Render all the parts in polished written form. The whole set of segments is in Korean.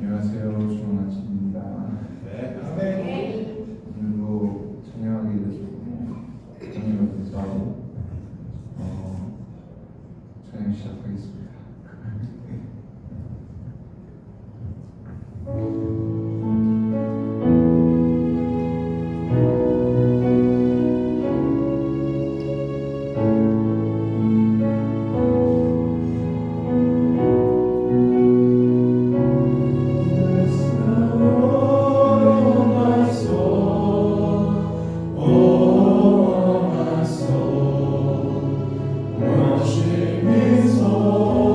안녕하세요. 좋은 아침입니다. 네. 아멘. 오늘도 찬양하게 돼서 찬양을 감사하고 찬양 시작하겠습니다. Worship His holy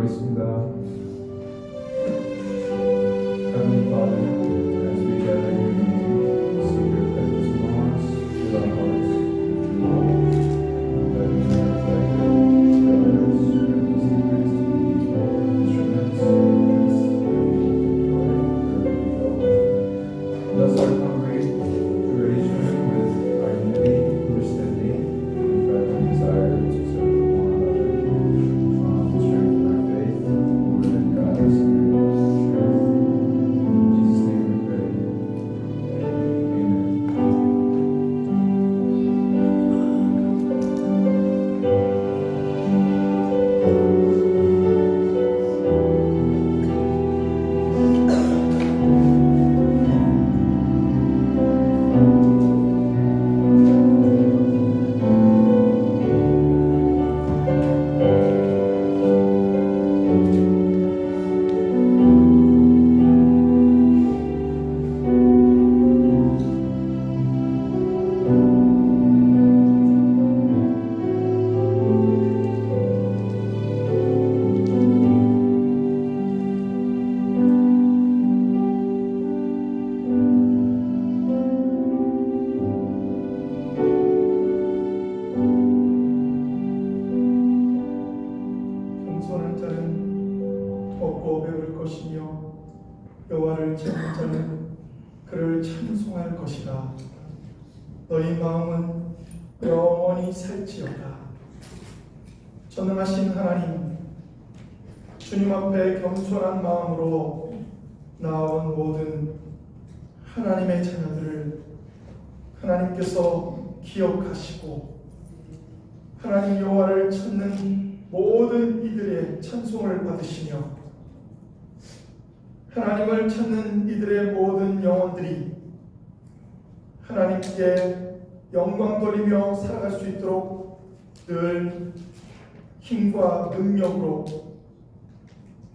기도하겠습니다. Heavenly Father, as we gather here in seek your presence among us, fill our hearts with your love, that we may reflect it to others, grant us the grace to be instruments of peace, joy, wherever we go. Bless our congregation with our unity, understanding, and fervent desire to serve one another. Strengthen our faith, Lord, and guide us in your truth. In Jesus' name we pray. Amen. 겸손한 자는 먹고 배울 것이며 여호와를 찾는 자는 그를 찬송할 것이다. 너희 마음은 영원히 살지어다. 전능하신 하나님, 주님 앞에 겸손한 마음으로 나온 모든 하나님의 자녀들을 하나님께서 기억하시고 하나님 여호와를 찾는 모든 이들의 찬송을 받으시며 하나님을 찾는 이들의 모든 영혼들이 하나님께 영광 돌리며 살아갈 수 있도록 늘 힘과 능력으로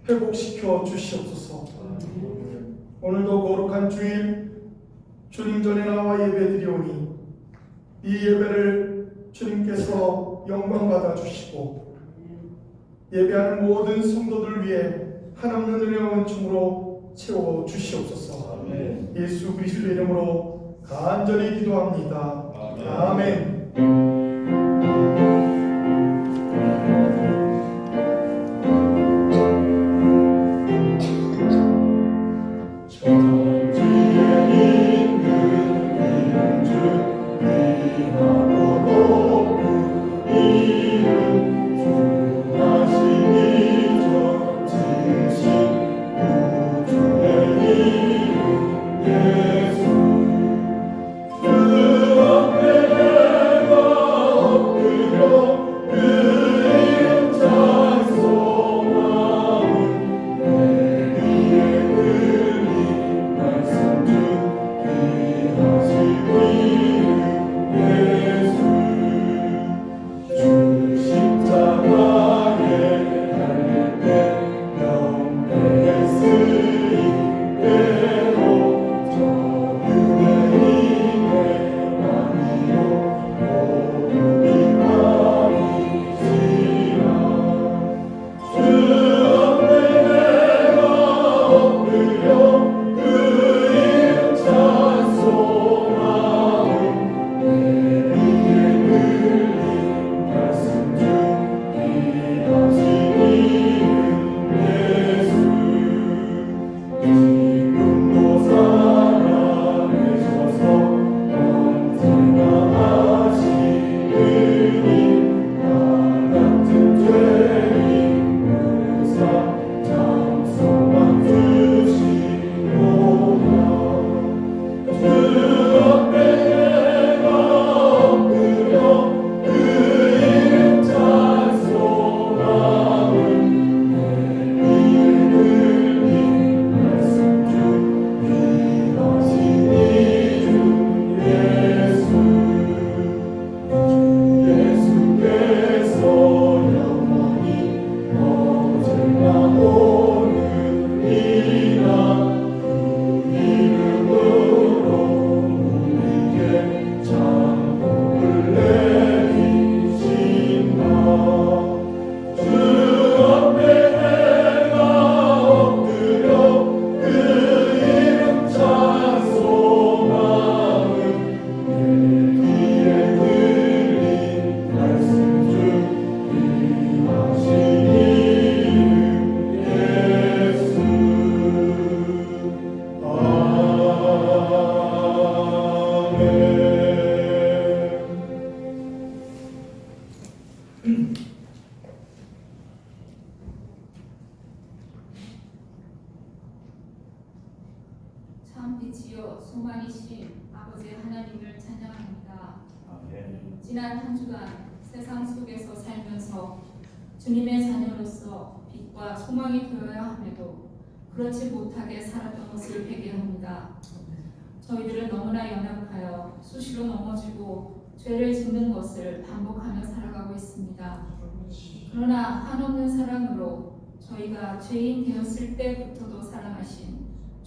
회복시켜 주시옵소서. 오늘도 거룩한 주일 주님 전에 나와 예배드리오니 이 예배를 주님께서 영광 받아 주시고 예배하는 모든 성도들 위해 한없는 은혜와 은총으로 채워 주시옵소서. 예수 그리스도의 이름으로 간절히 기도합니다. 아멘. 그 앞에 내가 빛이요 소망이신 아버지 하나님을 찬양합니다. 아멘. 지난 한 주간 세상 속에서 살면서 주님의 자녀로서 빛과 소망이 되어야 함에도 그렇지 못하게 살았던 것을 회개합니다. 저희들은 너무나 연약하여 수시로 넘어지고 죄를 짓는 것을 반복하며 살아가고 있습니다. 그러나 한없는 사랑으로 저희가 죄인 되었을 때부터도 사랑하신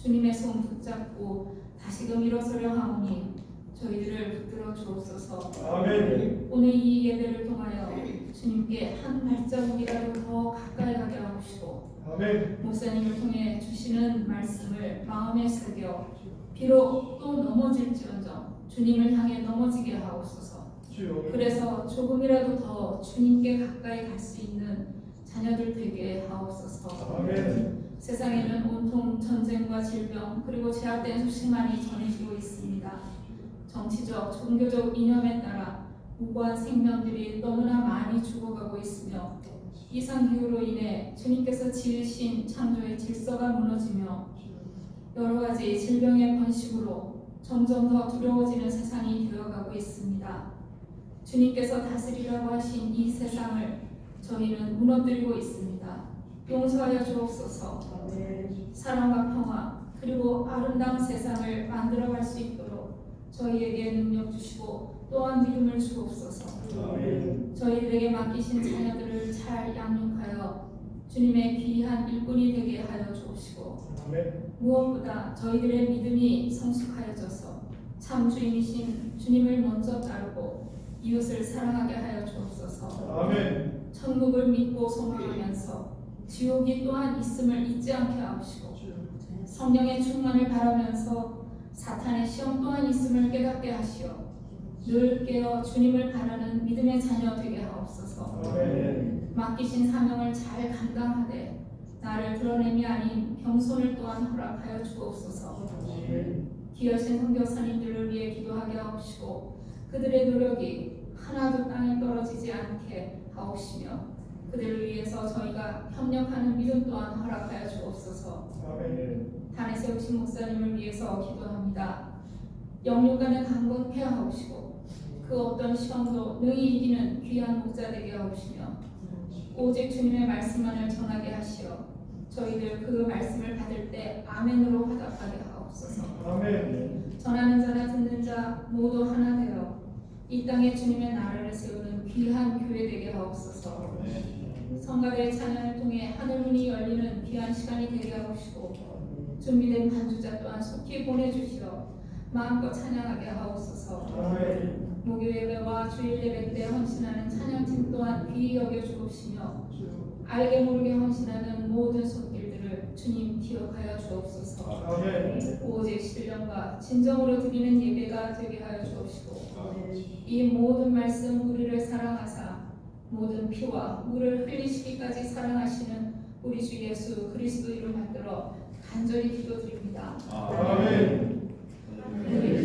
주님의 손 붙잡고 다시금 일어서려 하오니 저희들을 붙들어 주옵소서. 아멘. 오늘 이 예배를 통하여 주님께 한 발자국이라도 더 가까이 가게 하옵시고 아멘. 목사님을 통해 주시는 말씀을 마음에 새겨 비록 또 넘어질지언정 주님을 향해 넘어지게 하옵소서. 주여. 그래서 조금이라도 더 주님께 가까이 갈 수 있는 자녀들 되게 하옵소서. 아멘. 세상에는 온통 전쟁과 질병 그리고 제약된 소식만이 전해지고 있습니다. 정치적, 종교적 이념에 따라 무고한 생명들이 너무나 많이 죽어가고 있으며 이상기후로 인해 주님께서 지으신 창조의 질서가 무너지며 여러 가지 질병의 번식으로 점점 더 두려워지는 세상이 되어가고 있습니다. 주님께서 다스리라고 하신 이 세상을 저희는 무너뜨리고 있습니다. 용서하여 주옵소서. 사랑과 평화 그리고 아름다운 세상을 만들어갈 수 있도록 저희에게 능력 주시고 또한 믿음을 주옵소서. 아멘. 저희들에게 맡기신 자녀들을 잘 양육하여 주님의 귀한 일꾼이 되게 하여 주옵시고 아멘. 무엇보다 저희들의 믿음이 성숙하여져서 참 주님이신 주님을 먼저 따르고 이웃을 사랑하게 하여 주옵소서. 아멘. 천국을 믿고 소망하면서 지옥이 또한 있음을 잊지 않게 하옵시고 성령의 충만을 바라면서 사탄의 시험 또한 있음을 깨닫게 하시어 늘 깨어 주님을 바라는 믿음의 자녀 되게 하옵소서. 아멘. 맡기신 사명을 잘 감당하되 나를 드러냄이 아닌 겸손을 또한 허락하여 주옵소서. 귀하신 선교사님들을 위해 기도하게 하옵시고 그들의 노력이 하나도 땅에 떨어지지 않게 하옵시며 그들을 위해서 저희가 협력하는 믿음 또한 허락하여 주옵소서. 아멘. 단에 세우신 목사님을 위해서 기도합니다. 영육간의 강건케 하옵시고 그 어떤 시험도 능히 이기는 귀한 목자 되게 하옵시며 오직 주님의 말씀만을 전하게 하시어 저희들 그 말씀을 받을 때 아멘으로 화답하게 하옵소서. 아멘. 전하는 자나 듣는 자 모두 하나 되어 이 땅에 주님의 나라를 세우는 귀한 교회 되게 하옵소서. 성가대의 찬양을 통해 하늘 문이 열리는 귀한 시간이 되게 하옵시고 준비된 반주자 또한 속히 보내주시어 마음껏 찬양하게 하옵소서. 아멘. 목요 예배와 주일 예배 때 헌신하는 찬양팀 또한 귀히 여겨 주옵시며 알게 모르게 헌신하는 모든 손길들을 주님 기억하여 주옵소서. 아멘. 오직 신령과 진정으로 드리는 예배가 되게 하여 주옵시고 이 모든 말씀 우리를 사랑하사 모든 피와 물을 흘리시기까지 사랑하시는 우리 주 예수 그리스도 이름 받들어 간절히 기도드립니다. 아멘. 아멘.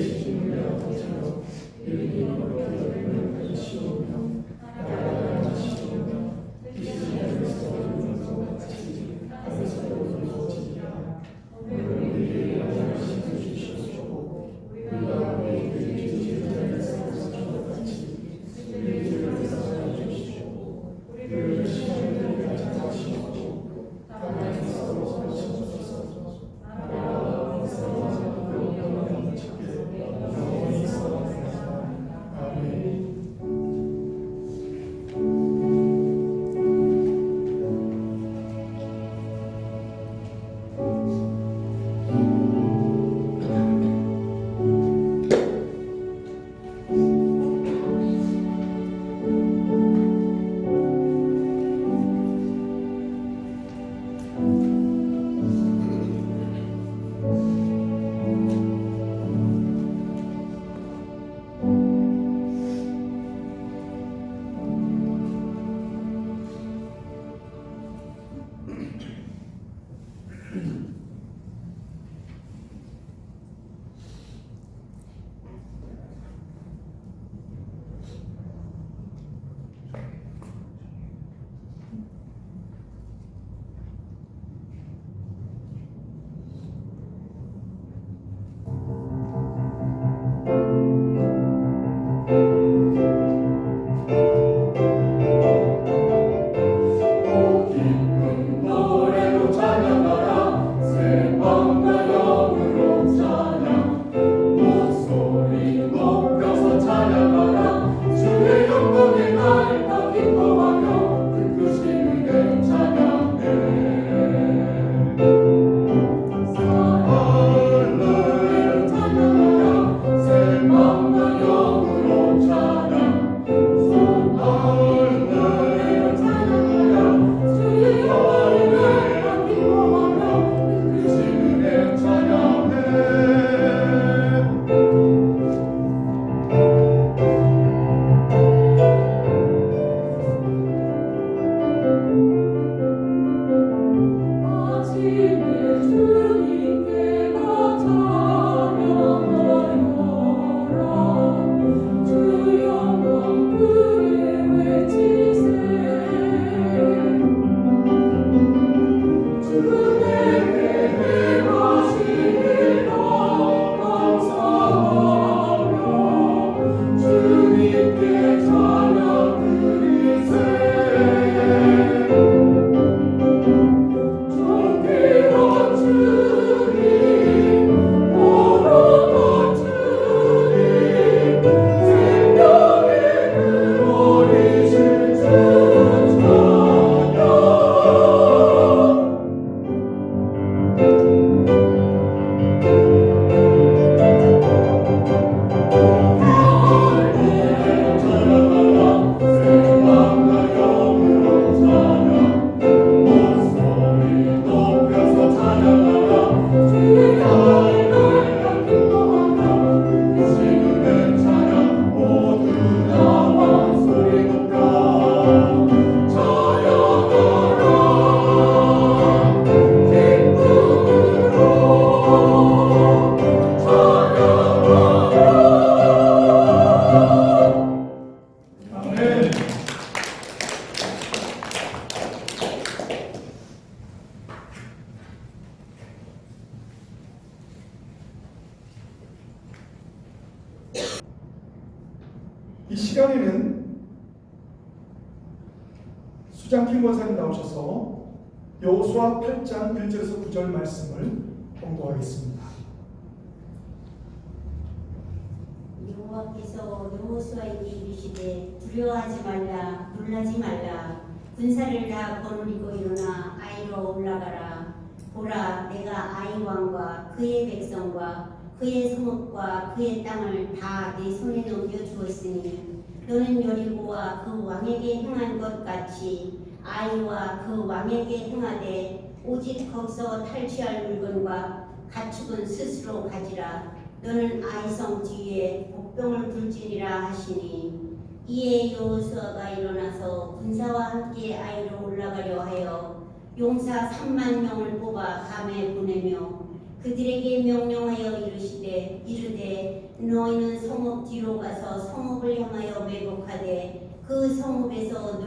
시간에는 수장킴 권사님 나오셔서 여호수아 8장 1절에서 9절 말씀을 공부하겠습니다. 여호와께서 여호수아에게 이르시되 두려워하지 말라 놀라지 말라 군사를 다 거느리고 일어나 아이로 올라가라. 보라 내가 아이 왕과 그의 백성과 그의 성읍과 그의 땅을 다 내 손에 넘겨 주었으니 너는 여리고와 그 왕에게 행한 것 같이 아이와 그 왕에게 행하되 오직 거기서 탈취할 물건과 가축은 스스로 가지라. 너는 아이성 뒤에 복병을 둘지니라 하시니 이에 여호수아가 일어나서 군사와 함께 아이로 올라가려 하여 용사 3만 명을 뽑아 감에 보내며 그들에게 명령하여 이르되 너희는 성읍 뒤로 가서 성읍을 향하여 매복하되 그 성읍에서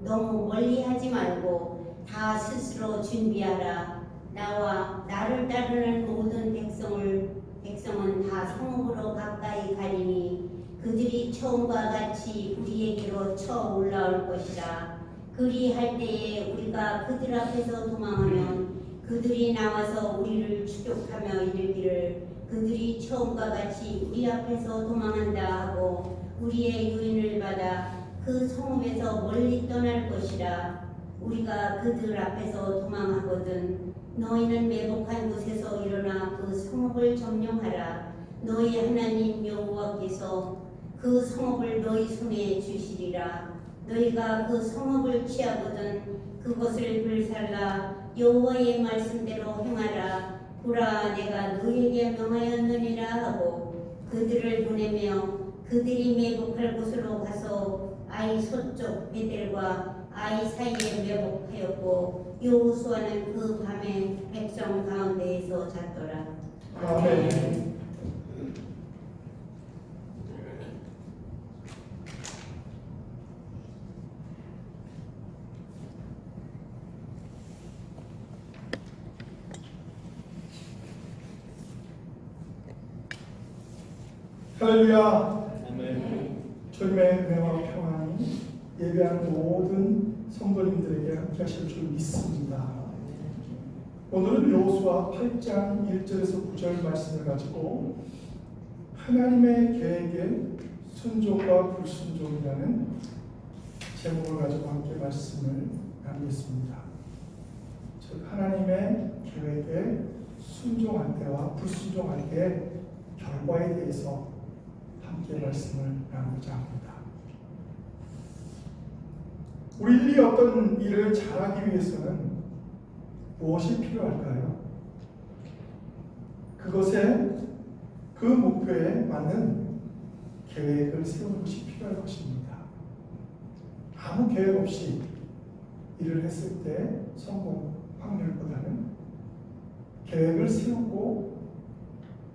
너무 멀리하지 말고 다 스스로 준비하라. 나와 나를 따르는 모든 백성은 다 성읍으로 가까이 가리니 그들이 처음과 같이 우리에게로 쳐 올라올 것이라. 그리할 때에 우리가 그들 앞에서 도망하면 그들이 나와서 우리를 추격하며 이르기를 그들이 처음과 같이 우리 앞에서 도망한다 하고 우리의 유인을 받아 그 성읍에서 멀리 떠날 것이라. 우리가 그들 앞에서 도망하거든 너희는 매복한 곳에서 일어나 그 성읍을 점령하라. 너희 하나님 여호와께서 그 성읍을 너희 손에 주시리라. 너희가 그 성읍을 취하거든 그것을 불살라 여호와의 말씀대로 행하라. 보라 내가 너희에게 명하였느니라 하고 그들을 보내며 그들이 매복할 곳으로 가서 아이 서쪽 베델과 아이 사이에 매복하였고 여호수아는 그 밤에 백성 가운데에서 잤더라. 아멘. 할렐루야. 주님의 은혜와 평안이 예배하는 모든 성도님들에게 함께 하실 줄 믿습니다. 오늘은 여호수아 8장 1절에서 9절 말씀을 가지고 하나님의 계획에 순종과 불순종이라는 제목을 가지고 함께 말씀을 나누겠습니다. 즉 하나님의 계획에 순종할 때와 불순종할 때의 결과에 대해서 함께 말씀을 나누고자 합니다. 우리들이 어떤 일을 잘하기 위해서는 무엇이 필요할까요? 그것에 그 목표에 맞는 계획을 세우는 것이 필요할 것입니다. 아무 계획 없이 일을 했을 때 성공 확률보다는 계획을 세우고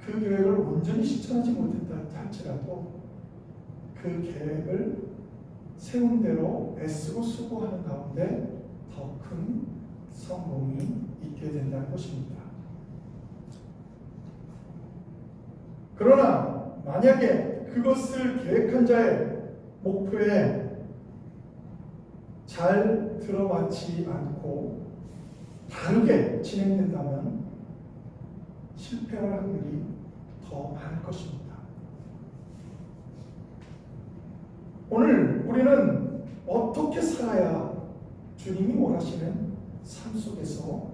그 계획을 온전히 실천하지 못했다 할지라도 그 계획을 세운 대로 애쓰고 수고하는 가운데 더 큰 성공이 있게 된다는 것입니다. 그러나 만약에 그것을 계획한 자의 목표에 잘 들어맞지 않고 다르게 진행된다면 실패할 확률이 더 많을 것입니다. 오늘 우리는 어떻게 살아야 주님이 원하시는 삶 속에서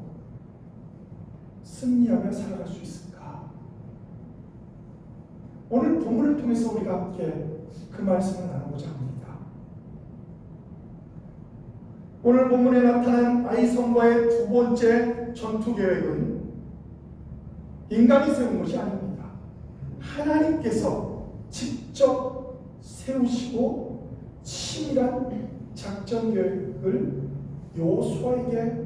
승리하며 살아갈 수 있을까? 오늘 본문을 통해서 우리가 함께 그 말씀을 나누고자 합니다. 오늘 본문에 나타난 아이성과의 두 번째 전투 계획은 인간이 세운 것이 아닙니다. 하나님께서 직접 세우시고 치밀한 작전 계획을 여호수아에게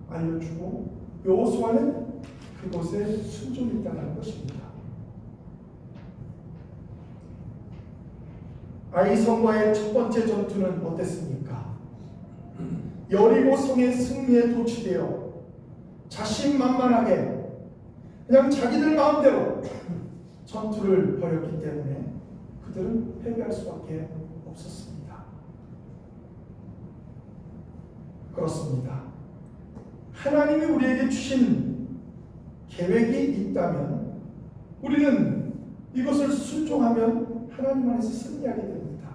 알려주고 여호수아는 그것에 순종했다는 것입니다. 아이성과의 첫 번째 전투는 어땠습니까? 여리고 성의 승리에 도취되어 자신만만하게 그냥 자기들 마음대로 전투를 벌였기 때문에 그들은 패배할 수밖에 없었습니다. 그렇습니다. 하나님이 우리에게 주신 계획이 있다면 우리는 이것을 순종하면 하나님 안에서 승리하게 됩니다.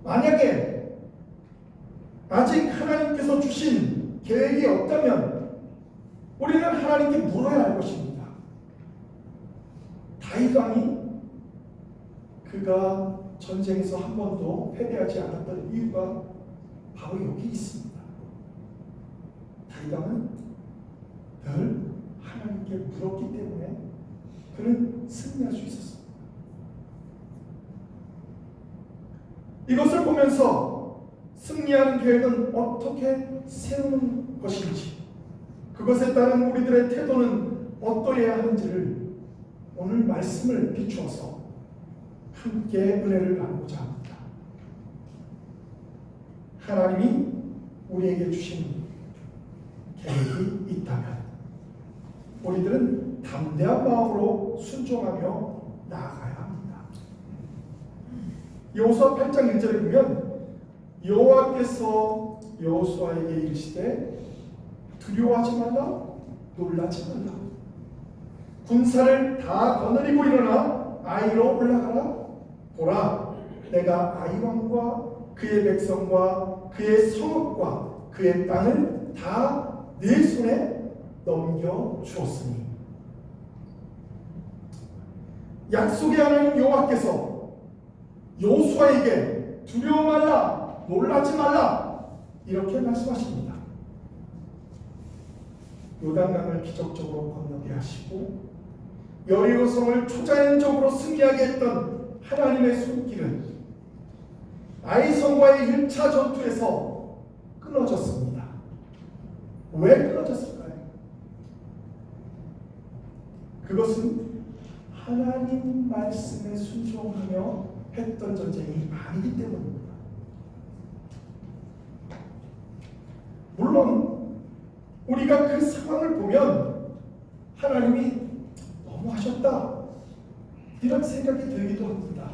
만약에 아직 하나님께서 주신 계획이 없다면 우리는 하나님께 물어야 할 것입니다. 다윗 왕이 그가 전쟁에서 한 번도 패배하지 않았던 이유가 바로 여기 있습니다. 다윗 왕은 늘 하나님께 물었기 때문에 그는 승리할 수 있었습니다. 이것을 보면서 승리하는 계획은 어떻게 세우는 것인지, 그것에 따른 우리들의 태도는 어떠해야 하는지를 오늘 말씀을 비추어서 함께 은혜를 나누고자 합니다. 하나님이 우리에게 주신 계획이 있다면 우리들은 담대한 마음으로 순종하며 나아가야 합니다. 여호수아 8장 1절에 보면 여호와께서 여호수아에게 이르시되 두려워하지 말라, 놀라지 말라. 군사를 다 거느리고 일어나 아이로 올라가라. 보라, 내가 아이 왕과 그의 백성과 그의 성읍과 그의 땅을 다 네 손에 넘겨 주었으니. 약속의 하나님 여호와께서 여호수아에게 두려워 말라, 놀라지 말라 이렇게 말씀하십니다. 요단강을 기적적으로 건너게 하시고 여리고성을 초자연적으로 승리하게 했던 하나님의 손길은 아이성과의 1차 전투에서 끊어졌습니다. 왜 끊어졌을까요? 그것은 하나님 말씀에 순종하며 했던 전쟁이 아니기 때문입니다. 물론 우리가 그 상황을 보면 하나님이 너무하셨다 이런 생각이 들기도 합니다.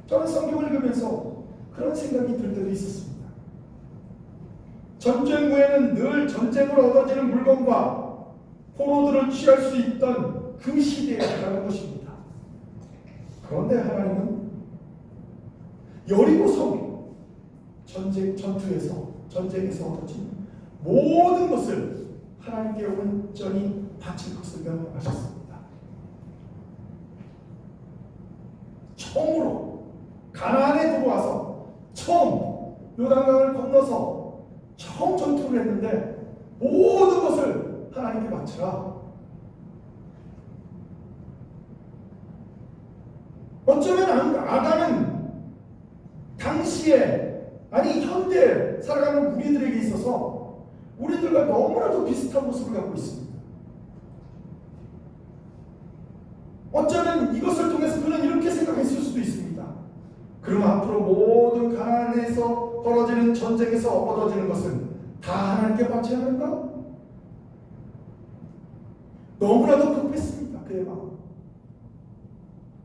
저는 성경을 읽으면서 그런 생각이 들 때도 있었습니다. 전쟁 후에는 늘 전쟁으로 얻어지는 물건과 포로들을 취할 수 있던 그 시대에 살아가는 것입니다. 그런데 하나님은 여리고성 전쟁에서 얻어진 모든 것을 하나님께 온전히 바칠 것을 명령하셨습니다. 처음으로 가나안에 들어와서 처음 요단강을 건너서 처음 전투를 했는데 모든 것을 하나님께 바치라. 어쩌면 아간은 당시에 아니 현대 살아가는 우리들에게 있어서 우리들과 너무나도 비슷한 모습을 갖고 있습니다. 어쩌면 이것을 통해서 그는 이렇게 생각했을 수도 있습니다. 그럼 앞으로 모든 가나안에서 벌어지는 전쟁에서 얻어지는 것은 다 하나님께 바쳐야 하는가? 너무나도 급했습니다. 그의 마음.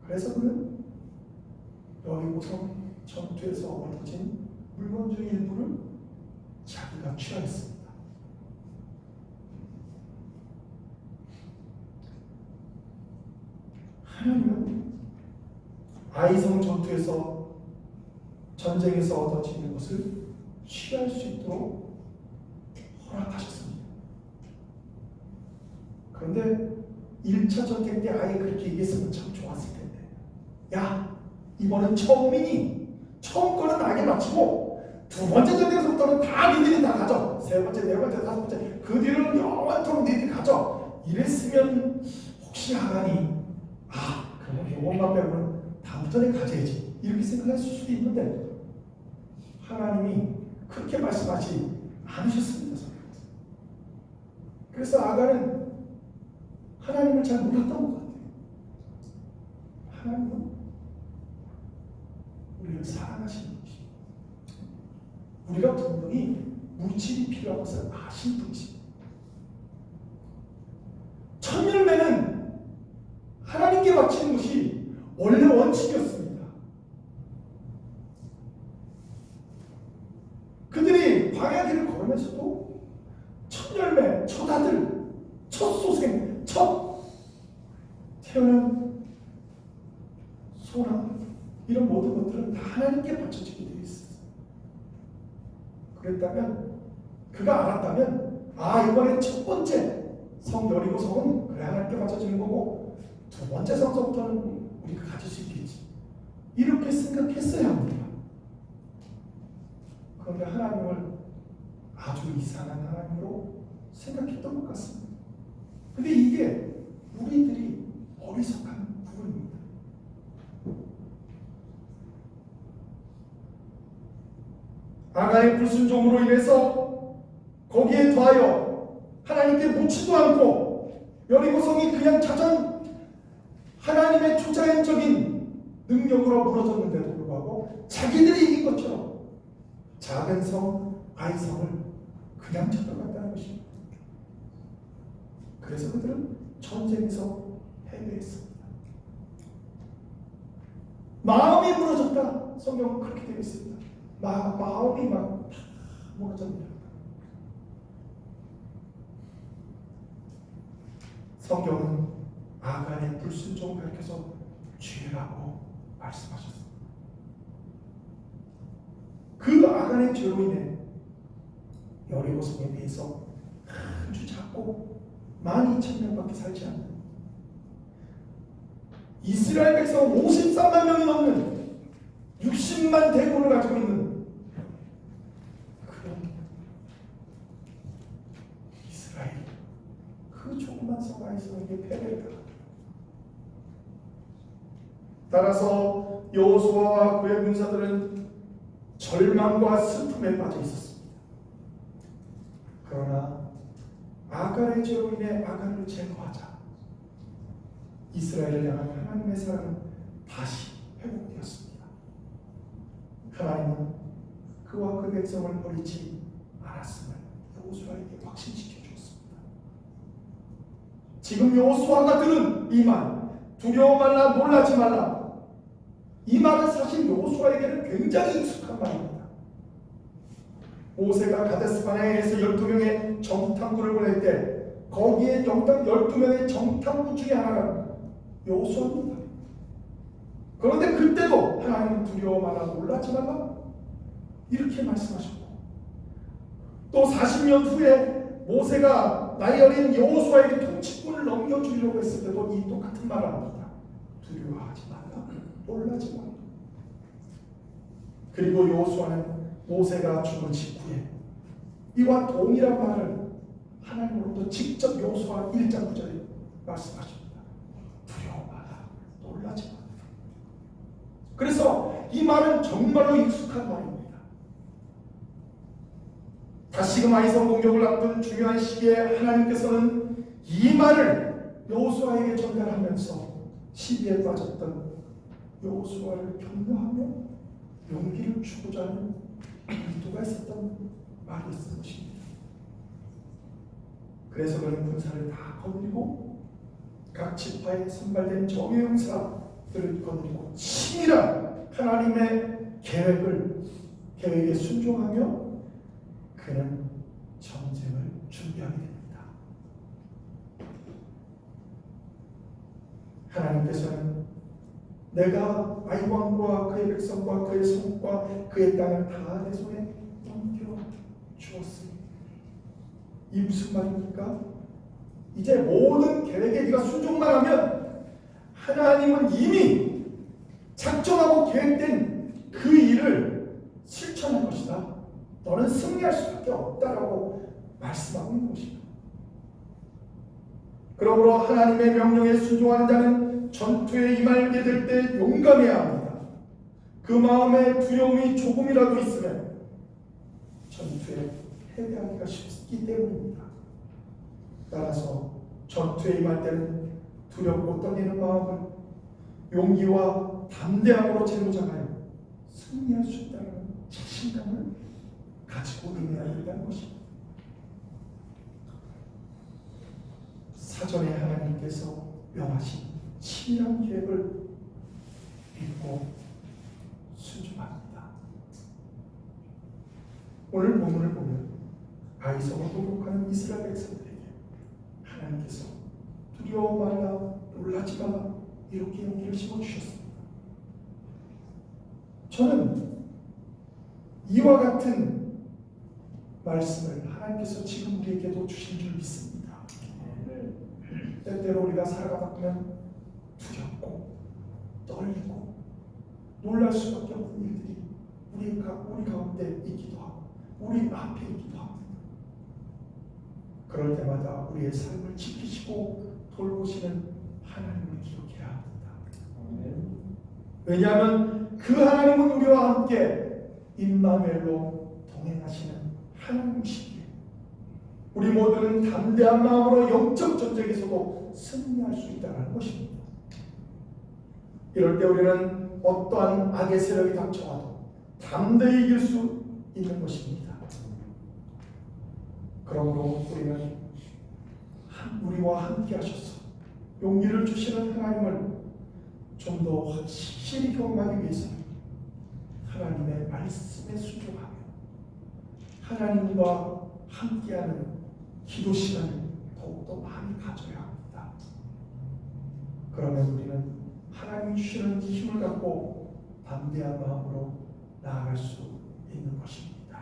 그래서 그는 여리고성 전투에서 얻어진 물건 중 일부를 자기가 취하였습니다. 하나님은 아이성 전쟁에서 얻어지는 것을 취할 수 있도록 허락하셨습니다. 그런데 1차 전쟁 때 아예 그렇게 얘기했으면 참 좋았을 텐데, 야 이번엔 처음이니 처음 거는 나에게 바치고 두 번째 전쟁에서부터는 다 니들이 다 가져, 세 번째, 네 번째, 다섯 번째 그 뒤로는 영원토록 니들이 가져. 이랬으면 혹시 하나니 그럼 요것만 빼고는 다음부터는 가져야지 이렇게 생각할 수도 있는데 하나님이 그렇게 말씀하지 않으셨습니다. 그래서 아간은 하나님을 잘 몰랐던 것 같아요. 하나님은 우리를 사랑하시는 것입니다. 우리가 분명히 물질이 필요한 것을 아신 분이십니다. 천열매는 하나님께 바치는 것이 원래 원칙이었습니다. 광야길을 걸으면서도 첫 열매, 첫 아들, 첫 소생, 첫 태어난 소나 이런 모든 것들은 다 하나님께 바쳐지게 되어 있었어요. 그랬다면 그가 알았다면 이번에 첫 번째 성 여리고성은 그래 하나님께 바쳐지는 거고 두 번째 성서부터는 우리가 가질 수 있겠지 이렇게 생각했어야 합니다. 그런데 하나님을 아주 이상한 하나님으로 생각했던 것 같습니다. 근데 이게 우리들이 어리석한 부분입니다. 아가의 불순종으로 인해서 거기에 더하여 하나님께 묻지도 않고 여리고성이 그냥 자전 하나님의 초자연적인 능력으로 무너졌는데도 불구하고 자기들이 이긴 것처럼 작은 성 아이성을 그냥 쳐들어갔다는 것입니다. 그래서 그들은 전쟁에서 패배했습니다. 마음이 무너졌다. 성경은 그렇게 되어 있습니다. 마음이 막 무너졌습니다. 성경은 아간의 불순종을 가르쳐서 죄라고 말씀하셨습니다. 그 아간의 죄로 인해 여리고성에 대해서 아주 작고 12,000명밖에 살지 않는 이스라엘 백성 53만 명이 넘는 60만 대군을 가지고 있는 그런 이스라엘 그 조그만 성 아이성에게 패배를 당합니다. 따라서 여호수아와 그의 군사들은 절망과 슬픔에 빠져 있었습니다. 그러나 아간의 죄로 인해 아간을 제거하자 이스라엘을 향한 하나님의 사랑은 다시 회복되었습니다. 하나님은 그와 그 백성을 버리지 않았음을 여호수아에게 확신시켜 주었습니다. 지금 여호수아가 들은 이 말, 두려워 말라 놀라지 말라, 이 말은 사실 여호수아에게는 굉장히 익숙한 말입니다. 모세가 가데스바네아에서 12명의 정탐꾼을 보낼 때 거기에 12명의 정탐꾼 중에 하나가 여호수아입니다. 그런데 그때도 하나님은 두려워 말라 놀라지 말라 이렇게 말씀하셨고, 또 40년 후에 모세가 나이 어린 여호수아에게 통치권을 넘겨주려고 했을 때도 이 똑같은 말을 합니다. 두려워하지 말라 놀라지 말라. 그리고 여호수아는 모세가 죽은 직후에 이와 동일한 말을 하나님으로부터 직접 여호수아 1장 9절에 말씀하십니다. 두려워 마라 놀라지 마라. 그래서 이 말은 정말로 익숙한 말입니다. 다시금 아이성 공격을 앞둔 중요한 시기에 하나님께서는 이 말을 여호수아에게 전달하면서 시비에 빠졌던 여호수아를 격려하며 용기를 주고자 하는 의도가 있었던 말이었던 것입니다. 그래서 그는 군사를 다 거느리고 각 지파에 선발된 정예 용사들을 거느리고 치밀한 하나님의 계획에 순종하며 그는 전쟁을 준비하게 됩니다. 하나님께서는 내가 아이 왕과 그의 백성과 그의 성과 그의 땅을 다 내 손에 넘겨 주었으니, 이 무슨 말입니까? 이제 모든 계획에 네가 순종만 하면 하나님은 이미 작정하고 계획된 그 일을 실천할 것이다. 너는 승리할 수밖에 없다라고 말씀하고 있는 것입니다. 그러므로 하나님의 명령에 순종하는 자는 전투에 임하게 될 때 용감해야 합니다. 그 마음에 두려움이 조금이라도 있으면 전투에 패배하기가 쉽기 때문입니다. 따라서 전투에 임할 때는 두렵고 떨리는 마음을 용기와 담대함으로 재무장하여 승리할 수 있다는 자신감을 가지고 임해야 한다는 것입니다. 사전에 하나님께서 명하신 치밀한 계획을 믿고 순종합니다. 오늘 본문을 보면 아이성을 공격하는 이스라엘 백성들에게 하나님께서 두려워 말라, 놀라지 말라 이렇게 용기를 심어주셨습니다. 저는 이와 같은 말씀을 하나님께서 지금 우리에게도 주신 줄 믿습니다. 때때로 우리가 살아가다 보면 두렵고 떨리고 놀랄 수밖에 없는 일들이 우리 가운데 있기도 하고 우리 앞에 있기도 합니다. 그럴 때마다 우리의 삶을 지키시고 돌보시는 하나님을 기억해야 합니다. 왜냐하면 그 하나님은 우리와 함께 임마누엘로 동행하시는 하나님이시기에 우리 모두는 담대한 마음으로 영적 전쟁에서도 승리할 수 있다는 것입니다. 이럴 때 우리는 어떠한 악의 세력이 닥쳐와도 담대히 이길 수 있는 것입니다. 그러므로 우리는 우리와 함께 하셔서 용기를 주시는 하나님을 좀 더 확실히 경험하기 위해서는 하나님의 말씀에 순종하며 하나님과 함께하는 기도 시간을 더욱더 많이 가져야 합니다. 그러면 우리는 하나님이 주시는 힘을 갖고 담대한 마음으로 나아갈 수 있는 것입니다.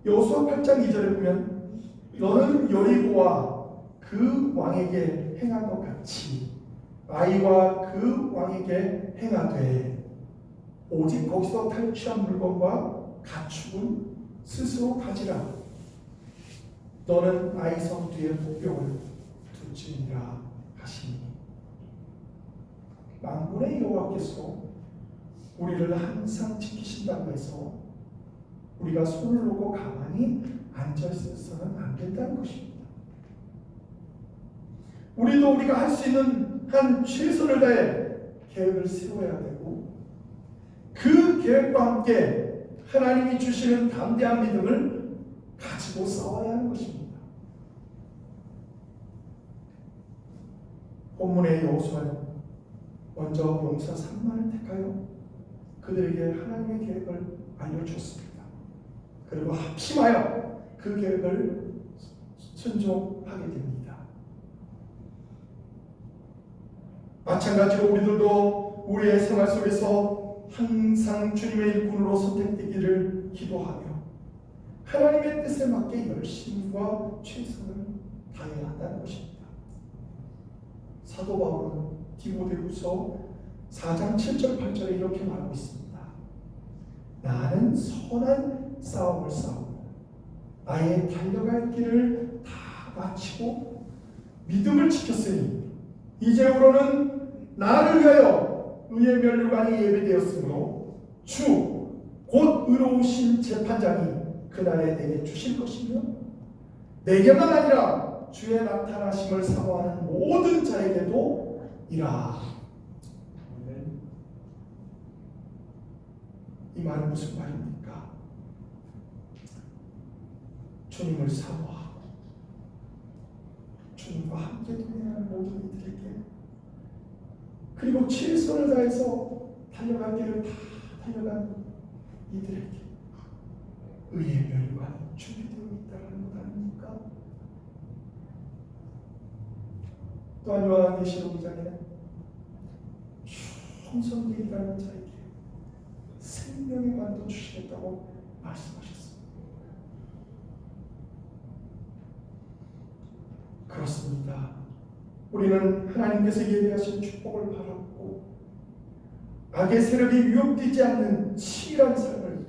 여호수아 8장 2절에 보면 너는 여리고와 그 왕에게 행한 것 같이 아이와 그 왕에게 행하되 오직 거기서 탈취한 물건과 가축은 스스로 가지라. 너는 아이성 뒤에 복병을 둘지니라 하시니 만군의 여호와께서 우리를 항상 지키신다고 해서 우리가 손을 놓고 가만히 앉아있어서는 안 된다는 것입니다. 우리도 우리가 할 수 있는 한 최선을 다해 계획을 세워야 되고 그 계획과 함께 하나님이 주시는 담대한 믿음을 가지고 싸워야 하는 것입니다. 본문의 여호수아는 먼저 용사 3만을 택하여 그들에게 하나님의 계획을 알려주었습니다. 그리고 합심하여 그 계획을 순종하게 됩니다. 마찬가지로 우리들도 우리의 생활 속에서 항상 주님의 일꾼으로 선택되기를 기도하며 하나님의 뜻에 맞게 열심과 최선을 다해야 한다는 것입니다. 사도 바울은 디모데후서 4장 7절 8절에 이렇게 말하고 있습니다. 나는 선한 싸움을 싸우고 나의 달려갈 길을 다 마치고 믿음을 지켰으니 이제후로는 나를 위하여 의의 면류관이 예비되었으므로 주 곧 의로우신 재판장이 그날에 내게 주실 것이며 내게만 아니라 주의 나타나심을 사모하는 모든 자에게도 이라. 이 말은 무슨 말입니까? 주님을 사모하고 주님과 함께 동행하는 모든 이들에게 그리고 최선을 다해서 달려갈 길을 다 달려간 이들에게 의의 면류관이 준비되어 있다는 것 아닙니까? 또한 요한계시록 2장에는 충성되이라는 자에게 생명의 관도 주시겠다고 말씀하셨습니다. 그렇습니다. 우리는 하나님께서 예비하신 축복을 바라고 악의 세력이 위협되지 않는 치밀한 삶을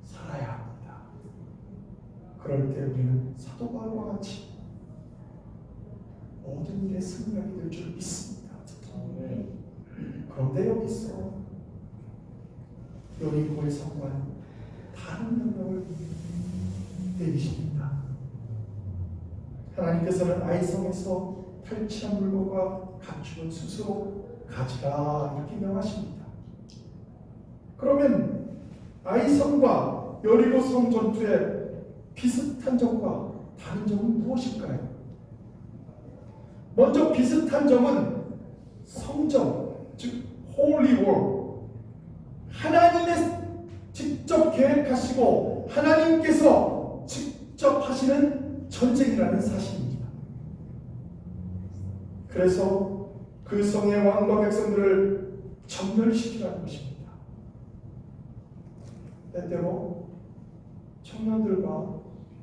살아야 합니다. 그럴 때 우리는 사도 바울과 같이 모든 일에 승리하게 될 줄 믿습니다. 그런데 여기서 여리고의 성과는 다른 명령을 내리십니다. 하나님께서는 아이성에서 탈취한 물건과 가축은 스스로 가지라 이렇게 명하십니다. 그러면 아이성과 여리고성 전투의 비슷한 점과 다른 점은 무엇일까요? 먼저 비슷한 점은 성전, 즉 Holy War, 하나님의 직접 계획하시고 하나님께서 이루어지는 전쟁이라는 사실입니다. 그래서 그 성의 왕과 백성들을 전멸시키라는 것입니다. 때때로 청년들과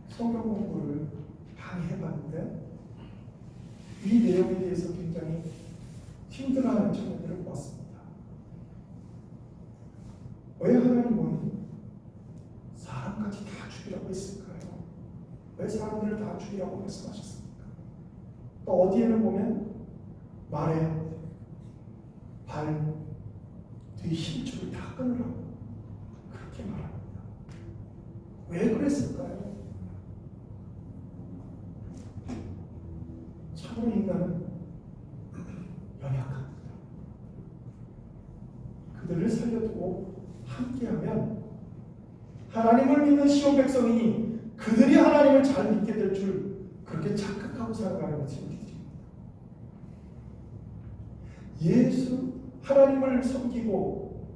성경 공부를 방해해봤는데 이 내용에 대해서 굉장히 힘들어하는 청년들을 보았습니다. 왜 하나님은 사람까지 다 죽이라고 했을까요? 왜 사람들을 다 죽이라고 말씀하셨습니까? 또 어디에는 보면 말에 발, 뒤 힘줄을 다 끊으라고 그렇게 말합니다. 왜 그랬을까요? 참으로 인간은 연약합니다. 그들을 살려두고 함께하면 하나님을 믿는 시온 백성이 그들이 하나님을 잘 믿게 될 줄 그렇게 착각하고 살아가는 것이 우리들입니다. 예수 하나님을 섬기고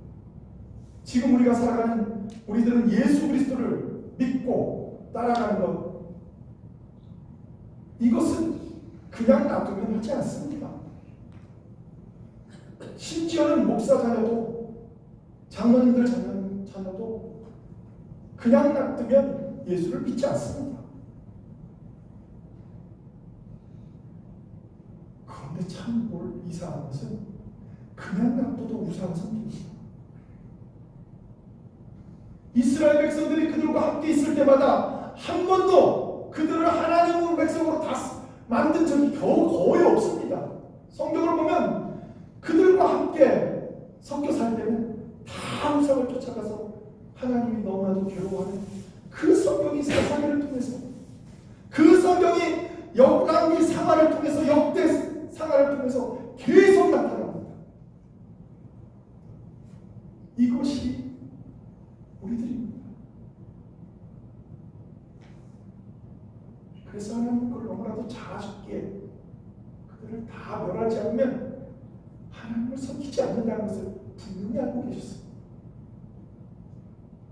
지금 우리가 살아가는 우리들은 예수 그리스도를 믿고 따라가는 것, 이것은 그냥 놔두면 하지 않습니다. 심지어는 목사 자녀도 장로님들 자녀도 그냥 놔두면 예수를 믿지 않습니다. 그런데 참 이상한 것은 그냥 놔둬도 우상 섬깁니다. 이스라엘 백성들이 그들과 함께 있을 때마다 한 번도 그들을 하나님의 백성으로 다 만든 적이 거의 없습니다. 성경을 보면 그들과 함께 섞여 살 때는 다 우상을 쫓아가서 하나님이 너무나도 괴로워하는 그 성경이 사사기를 통해서, 그 성경이 열왕기 상하를 통해서, 역대 상하를 통해서 계속 나타납니다. 이것이 우리들입니다. 그래서 하나님 그걸 너무나도 잘하셨기에 그들을 다 멸하지 않으면 하나님을 섬기지 않는다는 것을 분명히 알고 계셨습니다.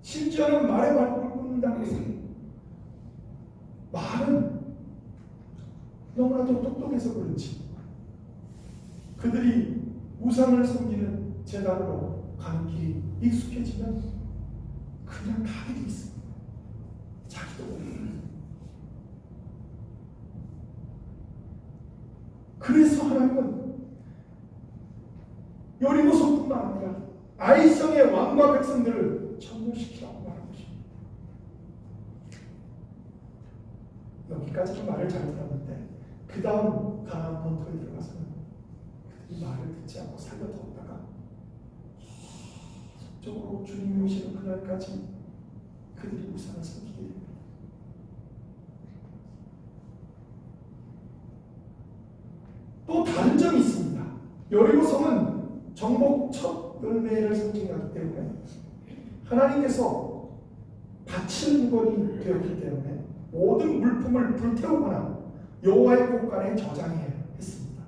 심지어는 말에 발목을 꽂는다는 것을, 말은 너무나도 똑똑해서 그렇지 그들이 우상을 섬기는 제단으로 가는 길이 익숙해지면 그냥 가게 돼 있습니다. 자기도 모르는. 그래서 하나님은 여리고성뿐만 아니라 아이성의 왕과 백성들을 전멸시키라고 말한 것입니다. 여기까지는 말을 잘 들었는데 그 다음 가나안 본토에 들어가서는 그들이 말을 듣지 않고 살려두었다가 속적으로 주님이 오시는 그날까지 그들이 우상을 섬기게 됩니다. 또 다른 점이 있습니다. 여리고성은 정복 첫 열매를 상징하기 때문에 하나님께서 바칠 물건이 되었기 때문에 모든 물품을 불태우거나 여호와의 곳간에 저장해야 했습니다.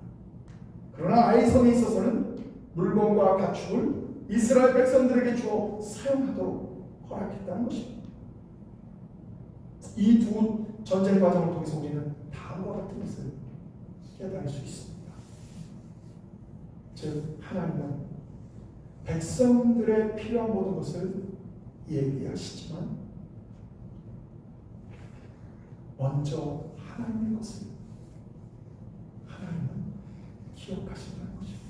그러나 아이성에 있어서는 물건과 가축을 이스라엘 백성들에게 주어 사용하도록 허락했다는 것입니다. 이 두 전쟁 과정을 통해서 우리는 다음과 같은 것을 깨달을 수 있습니다. 즉 하나님은 백성들의 필요한 모든 것을 예비하시지만 먼저 하나님의 것을 하나님은 기억하신다는 것입니다.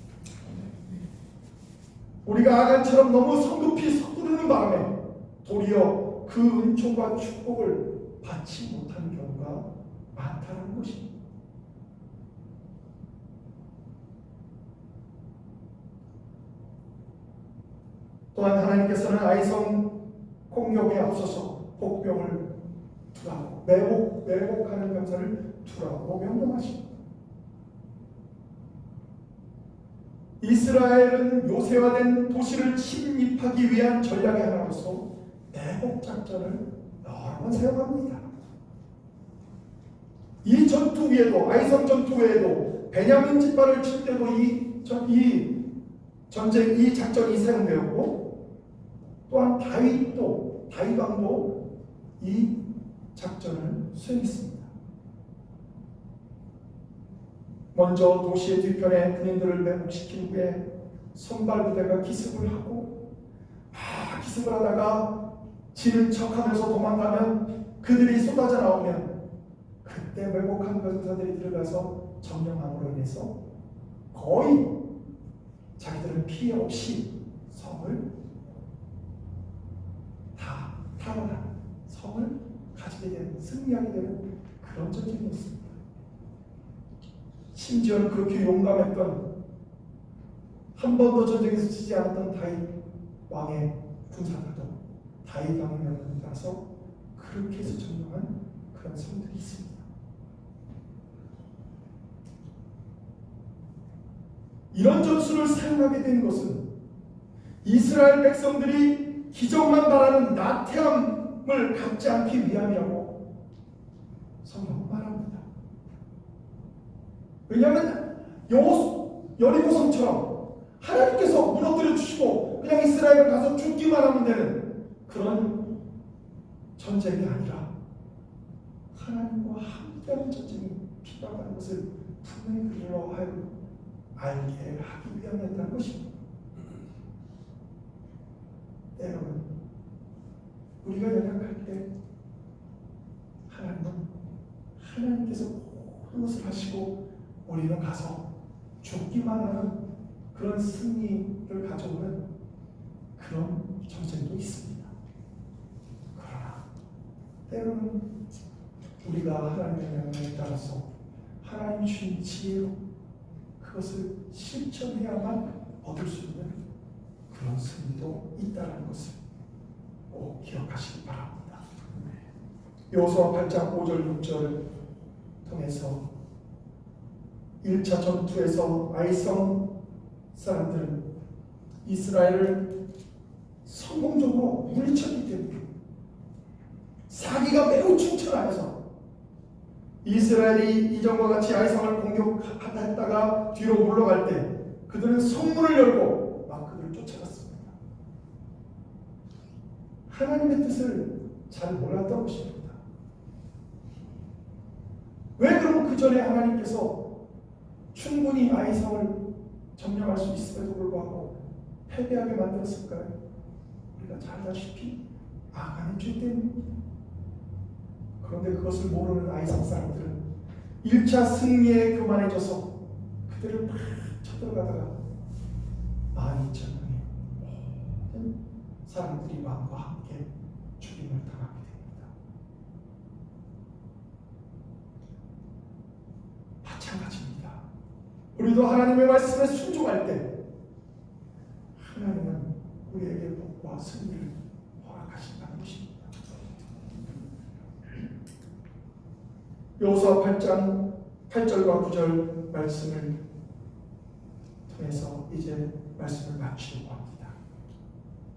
우리가 아간처럼 너무 성급히 서두르는 바람에 도리어 그 은총과 축복을 받지 못하는 경우가 많다는 것입니다. 또한 하나님께서는 아이성 공격에 앞서서 복병을 두라고 매복하는 병사를 두라고 명령하십니다. 이스라엘은 요새화된 도시를 침입하기 위한 전략의 하나로서 매복 작전을 여러 번 사용합니다. 이 전투 위에도 아이성 전투 외에도 베냐민 깃발을 칠 때도 이 작전이 사용되었고 또한 다윗 왕도 이 작전을 수행했습니다. 먼저 도시의 뒤편에 군인들을 매복시킨 후에 선발부대가 기습을 하고 기습을 하다가 지는 척하면서 도망가면 그들이 쏟아져 나오면 그때 매복한 병사들이 들어가서 점령함으로 인해서 거의 자기들은 피해 없이 성을 다 탈환한 성을 가지게 되는, 승리하게 되는 그런 전쟁이었습니다. 심지어는 그렇게 용감했던, 한 번도 전쟁에서 지지 않았던 다윗 왕의 군사들도 다윗 왕의 명령을 따라서 그렇게 해서 점령한 그런 성들이 있습니다. 이런 전술을 사용하게 된 것은 이스라엘 백성들이 기적만 바라는 나태함을 갖지 않기 위함이라고 성경은 말합니다. 왜냐하면 여리고성처럼 하나님께서 무너뜨려 주시고 그냥 이스라엘을 가서 죽기만 하면 되는 그런 전쟁이 아니라 하나님과 함께하는 전쟁이 필요하다는 것을 분명히 그들로 하여금 알게 하기 위함이었다는 것입니다. 여러분, 우리가 연약할 때 하나님께서 모든 것을 하시고 우리는 가서 죽기만 하는 그런 승리를 가져오는 그런 전쟁도 있습니다. 그러나 때로는 우리가 하나님의 명령에 따라서 하나님 주신 지혜로 그것을 실천해야만 얻을 수 있는 그런 승리도 있다는 것을 꼭 기억하시기 바랍니다. 여호수아 8장 5절 6절을 통해서 1차 전투에서 아이성 사람들은 이스라엘을 성공적으로 물리쳤기 때문에 사기가 매우 충천하여서 이스라엘이 이전과 같이 아이성을 공격했다가 뒤로 물러갈 때 그들은 성문을 열고 막 그들을 쫓아갔습니다. 하나님의 뜻을 잘 몰랐던 것입니다. 왜 그럼 그 전에 하나님께서 충분히 아이성을 점령할 수 있음에도 불구하고 패배하게 만들었을까요? 우리가 잘 아다시피 아간의 죄 때문입니다. 그런데 그것을 모르는 아이성 사람들은 1차 승리에 교만해져서 그들을 막 쳐들어가다가 12,000명의 모든 사람들이 왕과 함께 죽임을 당하게 됩니다. 마찬가지입니다. 우리도 하나님의 말씀에 순종할 때 하나님은 우리에게 복과 승리를 허락하신다는 것입니다. 여호수아 8장 8절과 9절 말씀을 통해서 이제 말씀을 마치려고 합니다.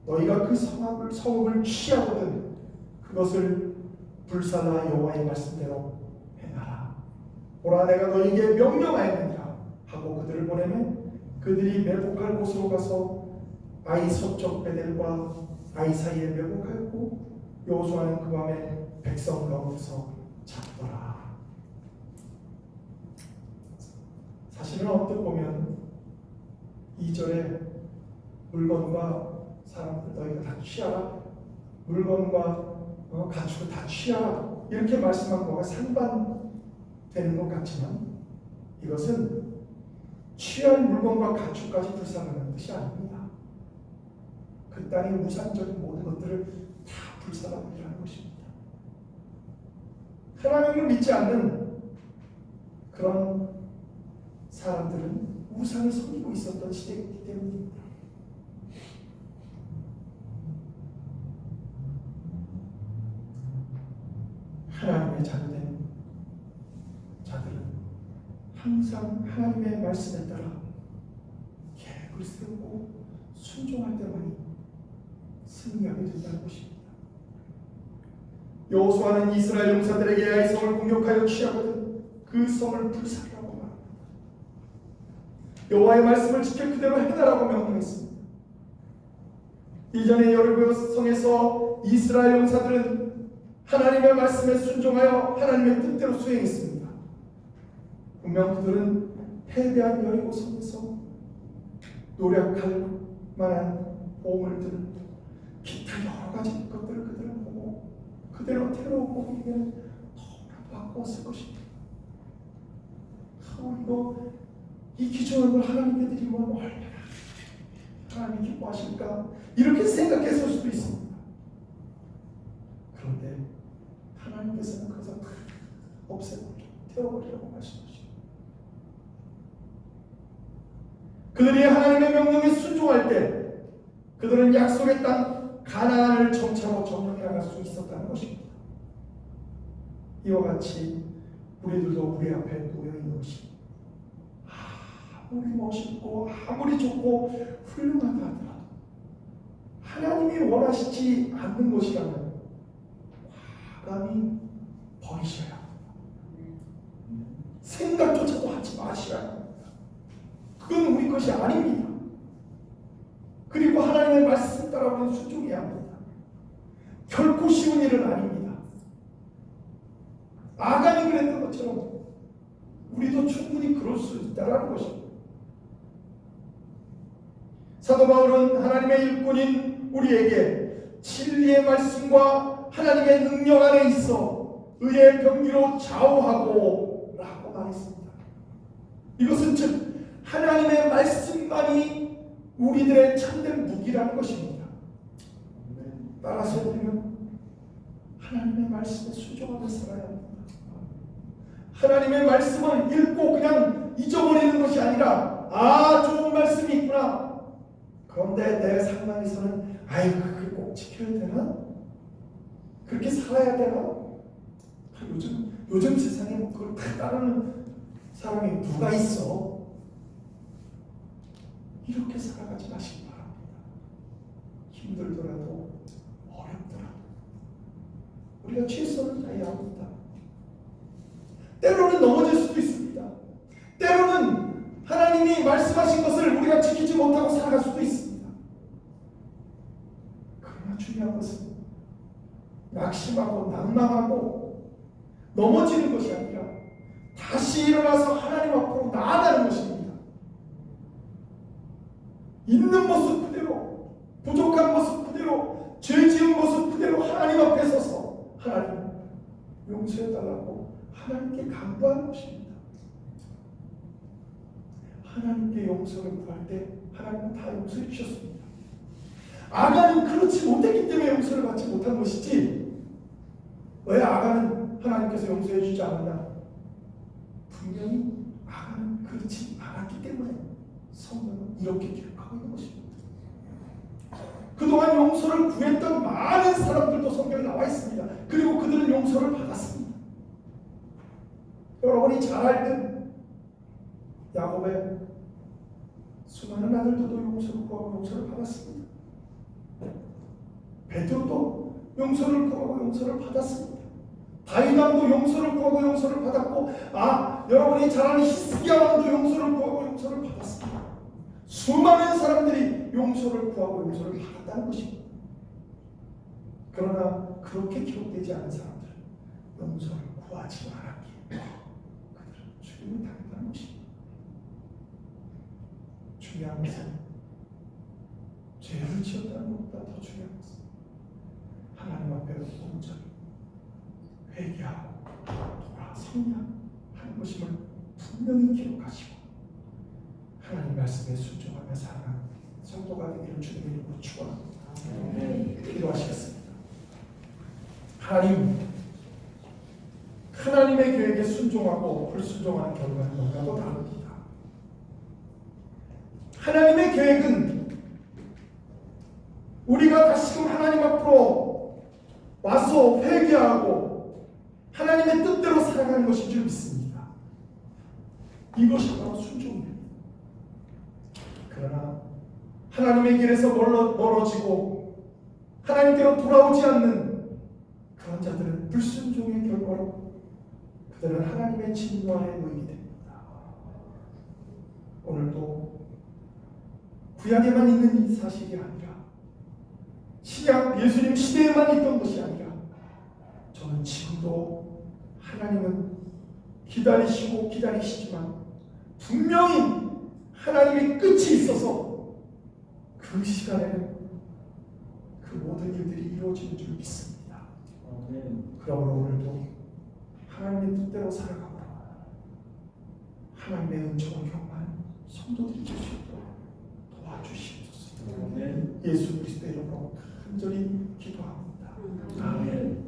너희가 그 성읍을 취하거든 그것을 불사나 여호와의 말씀대로 행하라. 보라 내가 너희에게 명령하였느니라 하고 그들을 보내면 그들이 매복할 곳으로 가서 아이 서쪽 베델과 아이 사이에 매복하였고 여호수아는 그 밤에 백성 가운데서 잡더라. 사실은 언뜻 보면 2절에 물건과 사람들 너희가 다 취하라, 물건과 가축을 다 취하라 이렇게 말씀한 거가 상반되는 것 같지만 이것은 취할 물건과 가축까지 불살라는 뜻이 아닙니다. 그 땅의 우상적인 모든 것들을 다 불살라버리라는 것입니다. 하나님을 믿지 않는 그런 사람들은 우상을 섬기고 있었던 시대이기 때문입니다. 하나님의 자녀된 자들은 항상 하나님의 말씀에 따라 계획을 세우고 순종할 때만이 승리하게 된다는 것입니다. 여호수아는 이스라엘 용사들에게 아이성을 공격하여 취하거든 그 성을 불사르라고 말합니다. 여호와의 말씀을 지켜 그대로 행하라고 명령했습니다. 이전에 여리고성에서 이스라엘 용사들은 하나님의 말씀에 순종하여 하나님의 뜻대로 수행했습니다. 분명 그들은 패배한 여리고성에서 노력할 만한 보물들, 기타 여러 가지 것들을 그들은 보고 그대로 테러 보기에는 너무나 바꾸었을 것입니다. 이 기준을 하나님께 드리면 얼마나 하나님이 기뻐하실까 이렇게 생각했을 수도 있습니다. 그런데 하나님께서는 그것을 없애고 태워버리라고 말씀하시죠. 그들이 하나님의 명령에 순종할 때 그들은 약속의 땅 가나안을 정착하고 점령해 나갈 수 있었다는 것입니다. 이와 같이 우리들도 우리 앞에 놓여있는 것이 아무리 멋있고 아무리 좋고 훌륭하다 하더라도 하나님이 원하시지 않는 것이라면 과감히 버리셔야 합니다. 생각조차도 하지 마셔야 합니다. 그건 우리 것이 아닙니다. 그리고 하나님의 말씀 따라 우리는 순종해야 합니다. 결코 쉬운 일은 아닙니다. 아간이 그랬던 것처럼 우리도 충분히 그럴 수 있다는 것입니다. 사도 바울은 하나님의 일꾼인 우리에게 진리의 말씀과 하나님의 능력 안에 있어 의의 병기로 좌우하고 라고 말했습니다. 이것은 즉 하나님의 말씀만이 우리들의 참된 무기라는 것입니다. 따라서 우리는 하나님의 말씀에 순종하며 살아야 합니다. 하나님의 말씀을 읽고 그냥 잊어버리는 것이 아니라 좋은 말씀이 있구나. 그런데 내 상황에서는 그게 꼭 지켜야 되나? 그렇게 살아야 되나? 요즘 세상에 그걸 다 따르는 사람이 누가 있어? 이렇게 살아가지 마시기 바랍니다. 힘들더라도 어렵더라도 우리가 최선을 다해야 합니다. 때로는 넘어질 수도 있습니다. 때로는 하나님이 말씀하신 것을 우리가 지키지 못하고 살아갈 수도 있습니다. 그러나 중요한 것은 낙심하고 낙망하고 넘어지는 것이 아니라 다시 일어나서 하나님 앞으로 나아가는 것입니다. 있는 모습 그대로, 부족한 모습 그대로, 죄 지은 모습 그대로 하나님 앞에 서서 하나님 용서해달라고 하나님께 간구하는 것입니다. 하나님께 용서를 구할 때 하나님은 다 용서해 주셨습니다. 아간은 그렇지 못했기 때문에 용서를 받지 못한 것이지 왜 아간은 하나님께서 용서해 주지 않았나? 분명히 아간은 그렇지 않았기 때문에 성경은 이렇게 기록하고 있는 것입니다. 그동안 용서를 구했던 많은 사람들도 성경에 나와 있습니다. 그리고 그들은 용서를 받았습니다. 여러분이 잘 알듯 야곱의 수많은 아들들도 용서를 구하고 용서를 받았습니다. 베드로도 용서를 구하고 용서를 받았습니다. 다윗 왕도 용서를 구하고 용서를 받았고 여러분이 잘 아는 히스기야 왕도 용서를 구하고 용서를 받았습니다. 수많은 사람들이 용서를 구하고 용서를 받았다는 것입니다. 그러나 그렇게 기록되지 않은 사람들은 용서를 구하지 않았기에 그들은 죽임을 당했다는 것입니다. 중요한 것은 죄를 지었다는 것보다 더 중요한 것은 하나님 앞에 온전히 회개하고 돌아 성량하는 것임을 분명히 기록하시고 하나님 말씀에 순종하며 살아가는 성도가 되기를 주님의 이름으로 축원합니다. 기도하시겠습니다. 하나님의 계획에 순종하고 불순종하는 결과는 너무나도 다릅니다. 하나님의 계획은 우리가 다시금 하나님 앞으로 와서 회개하고 하나님의 뜻대로 살아가는 것인 줄 믿습니다. 이것이 바로 순종입니다. 그러나 하나님의 길에서 멀어지고 하나님께로 돌아오지 않는 그런 자들은 불순종의 결과로 그들은 하나님의 진노 아래 놓이게 됩니다. 오늘도 구약에만 있는 이 사실이 아니라 신약 예수님 시대에만 있던 것이 아니라 저는 지금도 하나님은 기다리시고 기다리시지만 분명히 하나님의 끝이 있어서 그 시간에는 그 모든 일들이 이루어지는 줄 믿습니다. 그러므로 오늘도 하나님의 뜻대로 살아가고 하나님의 은총을 경험하는 성도들이 될 수 있도록 도와주시옵소서. 예수 그리스도의 이름으로 간절히 기도합니다. 아멘.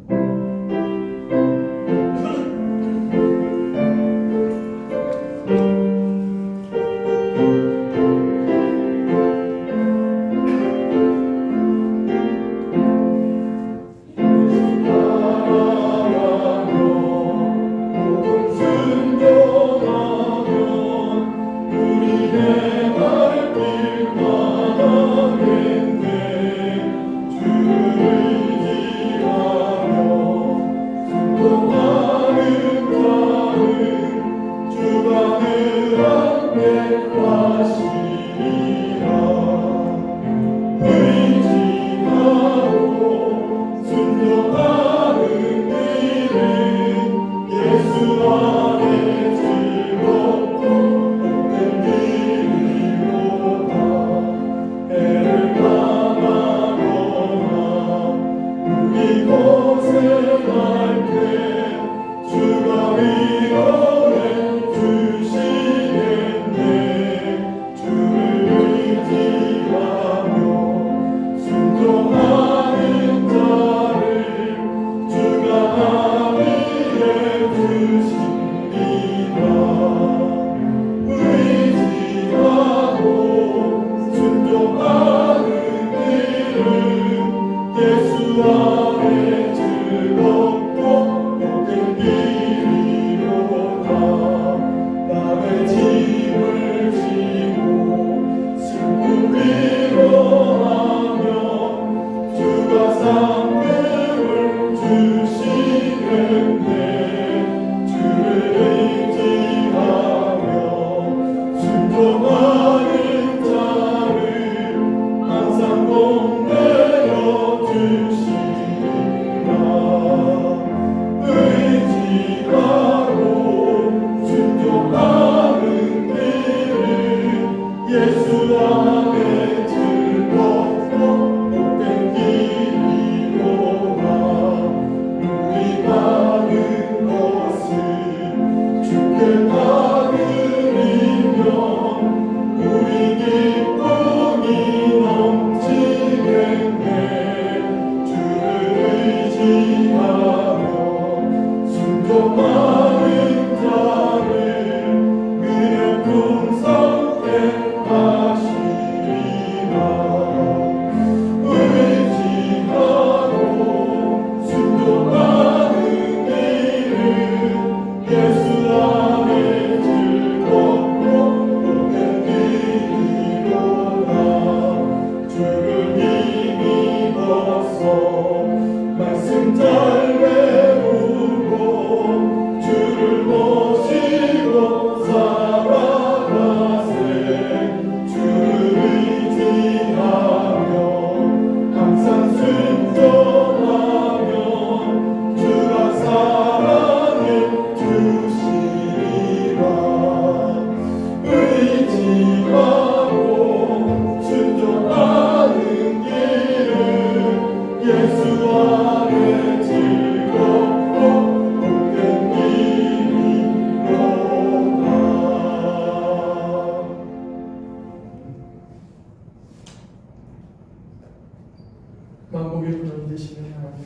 만복의 근원 되시는 하나님,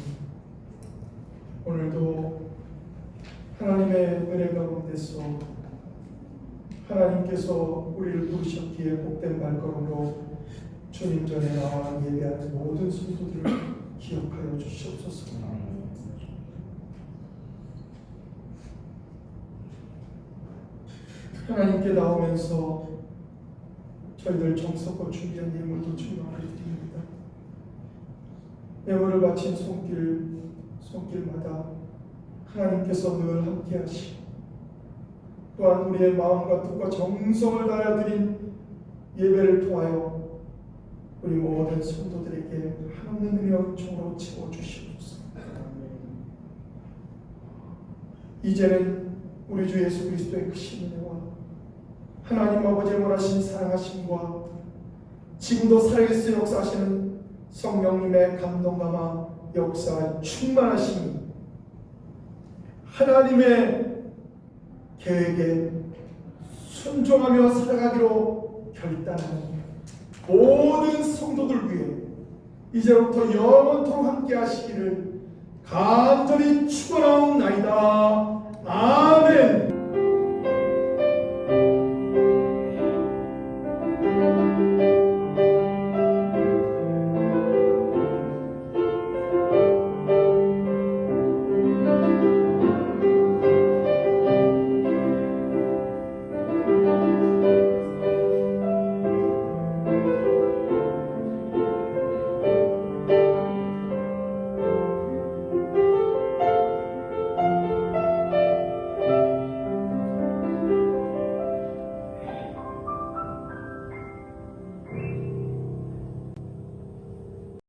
오늘도 하나님의 은혜 가운데서 하나님께서 우리를 부르셨기에 복된 발걸음으로 주님 전에 나와 예배하는 모든 성도들을 기억하여 주시옵소서. 하나님께 나오면서 저희들 정성껏 준비한 예물도 충만하게 드립니다. 예물을 바친 손길마다 하나님께서 늘 함께 하시고, 또한 우리의 마음과 뜻과 정성을 다하여 드린 예배를 통하여 우리 모든 성도들에게 한없는 은혜와 은총으로 채워주시옵소서. 이제는 우리 주 예수 그리스도의 크신 은혜와 하나님 아버지의 원하신 사랑하심과 지금도 살아계서 역사하시는 성령님의 감동감화 역사 충만하심이 하나님의 계획에 순종하며 살아가기로 결단하는 모든 성도들 위해 이제부터 영원토록 함께 하시기를 간절히 축원하옵나이다.